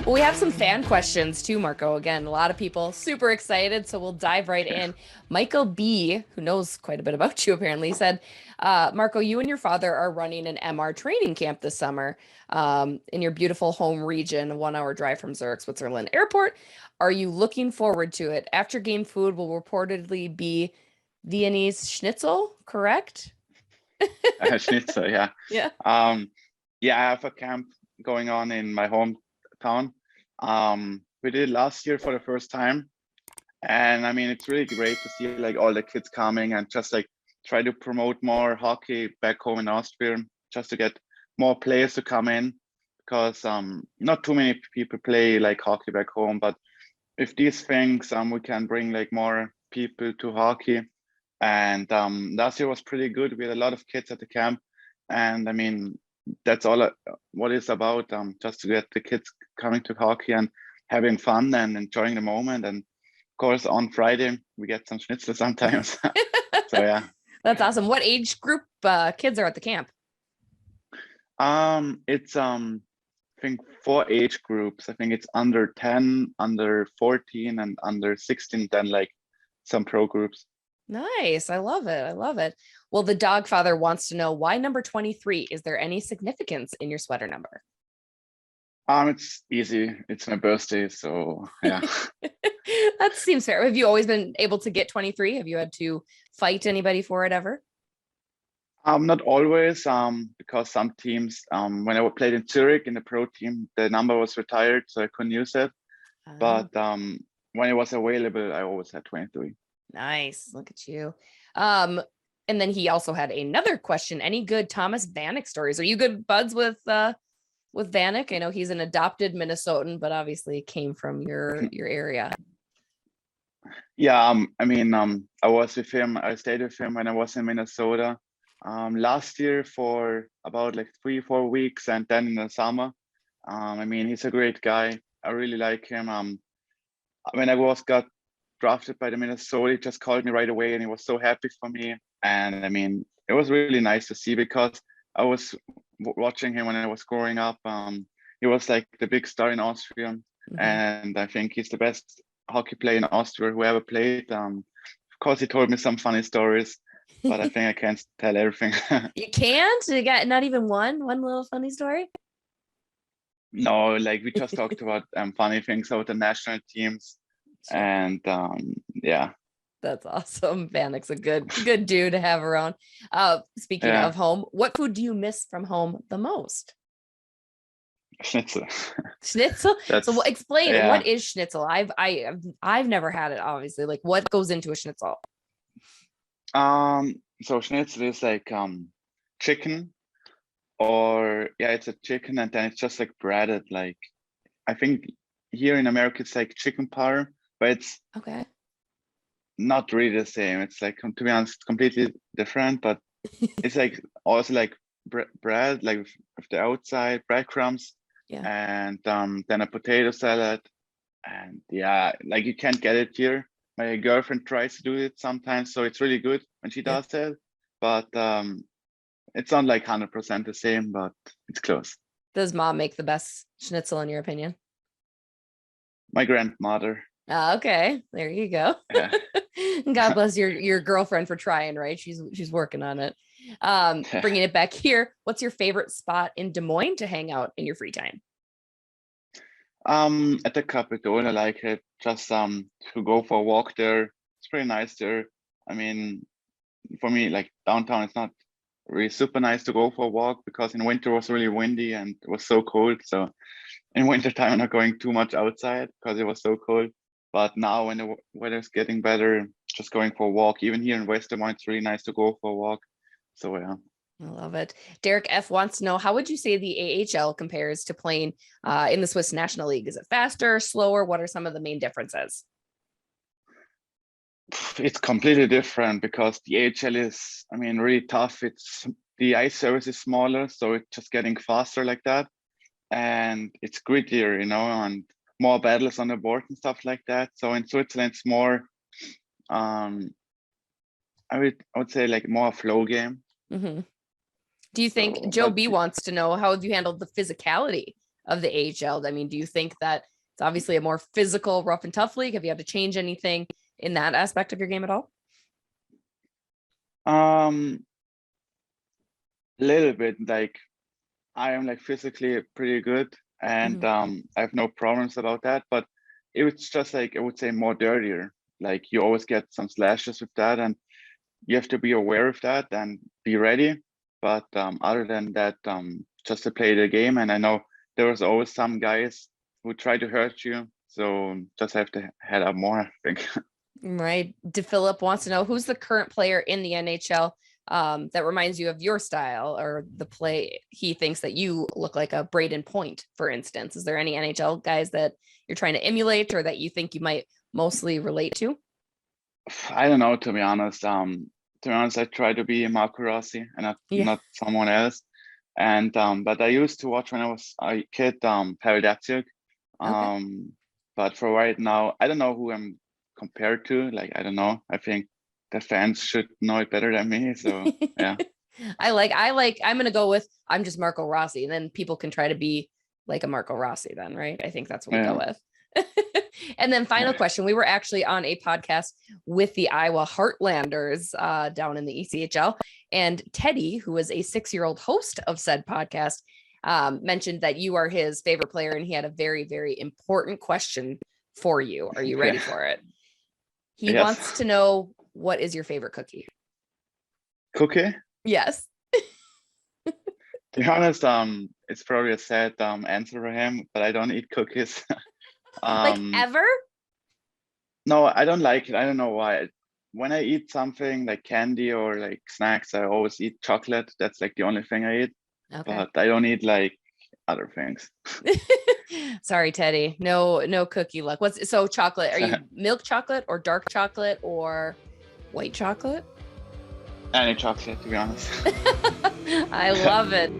Well, we have some fan questions too, Marco. Again, a lot of people super excited, so we'll dive right in. Michael B, who knows quite a bit about you apparently, said, Marco, you and your father are running an MR training camp this summer in your beautiful home region, a 1 hour drive from Zurich, Switzerland airport. Are you looking forward to it? After game food will reportedly be Viennese Schnitzel, correct? Schnitzel, yeah. Yeah. Um, yeah, I have a camp going on in my hometown. We did it last year for the first time, and I mean it's really great to see like all the kids coming and just like try to promote more hockey back home in Austria, just to get more players to come in because not too many people play like hockey back home, but if these things we can bring like more people to hockey. And last year was pretty good. We had a lot of kids at the camp, and I mean that's all what it's about. Just to get the kids coming to hockey and having fun and enjoying the moment. And of course, on Friday we get some schnitzel sometimes. So yeah. That's awesome. What age group kids are at the camp? It's I think 4 age groups. I think it's under 10, under 14, and under 16. Then like some pro groups. Nice. I love it. I love it. Well, the dog father wants to know why number 23? Is there any significance in your sweater number? It's easy. It's my birthday, so yeah. That seems fair. Have you always been able to get 23? Have you had to fight anybody for it ever? Not always, because some teams, when I played in Zurich in the pro team, the number was retired, so I couldn't use it. Oh, But when it was available, I always had 23. nice. Look at you. Um, and then he also had another question. Any good Thomas Vanek stories? Are you good buds with Vanek? I know he's an adopted Minnesotan, but obviously came from your area. Yeah, I mean, I was with him. I stayed with him when I was in Minnesota, last year for about like 3, 4 weeks, and then in the summer. I mean, he's a great guy. I really like him. When I was got drafted by the Minnesota, he just called me right away, and he was so happy for me. And I mean, it was really nice to see because I was watching him when I was growing up. He was like the big star in Austria, Mhm. and I think he's the best hockey player in Austria who ever played. Of course, he told me some funny stories, but I think I can't tell everything. You can't? You got not even one little funny story? No, like we just talked about funny things about the national teams, Sure. and yeah, That's awesome. Vanek's a good dude to have around. Speaking yeah, of home, what food do you miss from home the most? schnitzel. Schnitzel. So That's explain what yeah. is schnitzel? I've never had it, obviously. Like what goes into a schnitzel? So schnitzel is like chicken, or yeah, it's a chicken, and then it's just like breaded. Like I think here in America it's like chicken powder, but it's Okay. not really the same. It's like to be honest, completely different. But it's like also like bread, like with the outside breadcrumbs, Yeah. and then a potato salad, and yeah, like you can't get it here. My girlfriend tries to do it sometimes, so it's really good when she Yeah. does it. But it's not like 100% the same, but it's close. Does mom make the best schnitzel in your opinion? My grandmother, Okay. There you go. yeah. God bless your girlfriend for trying, right? She's working on it. Bringing it back here, what's your favorite spot in Des Moines to hang out in your free time? At the Capitol, I like it. Just to go for a walk there. It's pretty nice there. I mean, for me, like downtown, it's not really super nice to go for a walk because in winter it was really windy and it was so cold. So in winter time, I'm not going too much outside because it was so cold. But now when the weather's getting better, just going for a walk. Even here in West Des Moines, it's really nice to go for a walk. So yeah. I love it. Derek F wants to know, how would you say the AHL compares to playing in the Swiss National League? Is it faster, slower? What are some of the main differences? It's completely different because the AHL is, I mean, really tough. It's the ice surface is smaller, so it's just getting faster like that, and it's grittier, and more battles on the board and stuff like that. So in Switzerland, it's more, um, I would say like more a flow game. Mhm. Do you think So, Joe but B wants to know, how have you handled the physicality of the AHL? I mean, do you think that it's obviously a more physical, rough and tough league? Have you had to change anything in that aspect of your game at all? Little bit. Like I am like physically pretty good, and I have no problems about that. But it was just like, I would say, more dirtier. Like you always get some slashes with that, and you have to be aware of that and be ready. But other than that, just to play the game. And I know there was always some guys who try to hurt you, so just have to head up more, I think. Right. DePhilip wants to know who's the current player in the NHL that reminds you of your style or the play. He thinks that you look like a Braden Point, for instance. Is there any NHL guys that you're trying to emulate or that you think you might mostly relate to? I don't know, to be honest. I try to be Marco Rossi and Yeah. not someone else. And but I used to watch when I was a kid, Pavel. Okay. But for right now, I don't know who I'm compared to. Like, I don't know. I think the fans should know it better than me. So yeah. I'm gonna go with I'm just Marco Rossi, and then people can try to be like a Marco Rossi then, right? I think that's what we go Yeah. with. And then final question. We were actually on a podcast with the Iowa Heartlanders down in the ECHL. And Teddy, who was a 6-year-old host of said podcast, mentioned that you are his favorite player. And he had a very, very important question for you. Are you ready for it? He Yes. wants to know, what is your favorite cookie? Cookie? Yes. To be honest, it's probably a sad answer for him, but I don't eat cookies. Like ever? No, I don't like it. I don't know why. When I eat something like candy or like snacks, I always eat chocolate. That's like the only thing I eat. Okay. But I don't eat like other things. Sorry, Teddy. No cookie luck. What's so chocolate? Are you milk chocolate or dark chocolate or white chocolate? Any chocolate, to be honest. I love it.